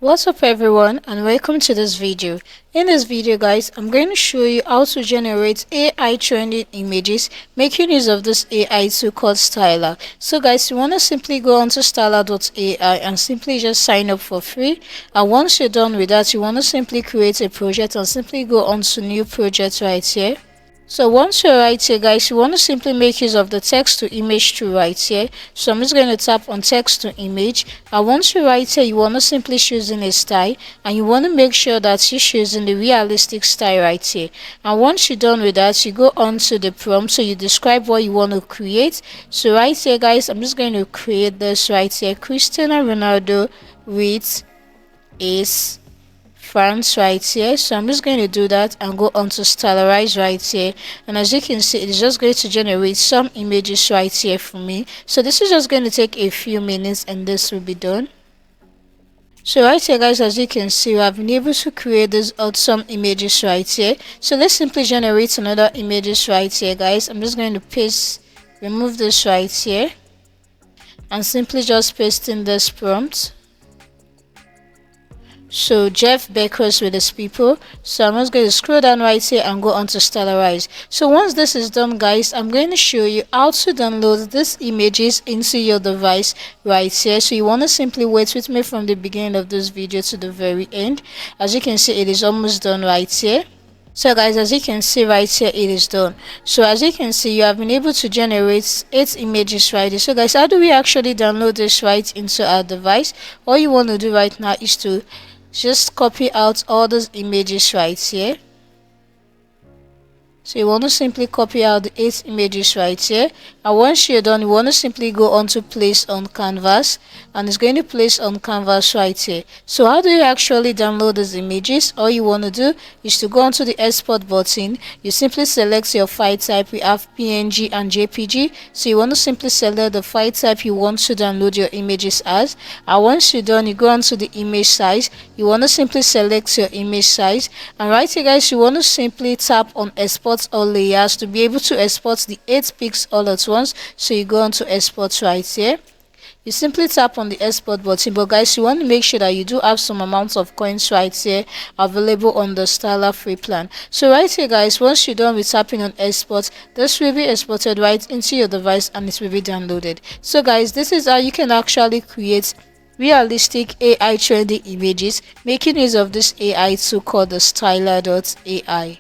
What's up everyone, and welcome to this video. In this video guys, I'm going to show you how to generate AI trending images making use of this AI tool called Stylar. So guys, you want to simply go onto stylar.ai and simply just sign up for free, and once you're done with that, you want to simply create a project and simply go on to new project right here. So once you're right here guys, you want to simply make use of the text to image tool right here. So I'm just going to tap on text to image, and once you're right here, you want to simply choose in a style, and you want to make sure that you're choosing the realistic style right here. And once you're done with that, you go on to the prompt, so you describe what you want to create. So right here guys, I'm just going to create this right here: Cristiano Ronaldo with ace France right here. So I'm just going to do that and go on to stylize right here, and as you can see, it's just going to generate some images right here for me. So this is just going to take a few minutes and this will be done. So right here guys, as you can see, I've been able to create these awesome images right here. So let's simply generate another images right here guys. I'm just going to remove this right here and simply just paste in this prompt. So Jeff Bezos with his people. So I'm just going to scroll down right here and go on to stylize. So once this is done guys, I'm going to show you how to download these images into your device right here. So you want to simply wait with me from the beginning of this video to the very end. As you can see, it is almost done right here. So guys, as you can see right here, it is done. So as you can see, you have been able to generate 8 images right here. So guys, how do we actually download this right into our device? All you want to do right now is to just copy out all those images right here. So you want to simply copy out the 8 images right here, and once you're done, you want to simply go on to place on canvas, and it's going to place on canvas right here. So how do you actually download these images? All you want to do is to go onto the export button. You simply select your file type. We have PNG and JPG, so you want to simply select the file type you want to download your images as, and once you're done, you go onto the image size. You want to simply select your image size, and right here guys, you want to simply tap on export all layers to be able to export the 8 pics all at once. So you go on to export right here. You simply tap on the export button, but guys, you want to make sure that you do have some amount of coins right here available on the Stylar free plan. So right here guys, once you're done with tapping on export, this will be exported right into your device and it will be downloaded. So guys, this is how you can actually create realistic AI trendy images making use of this AI tool called the Stylar.ai.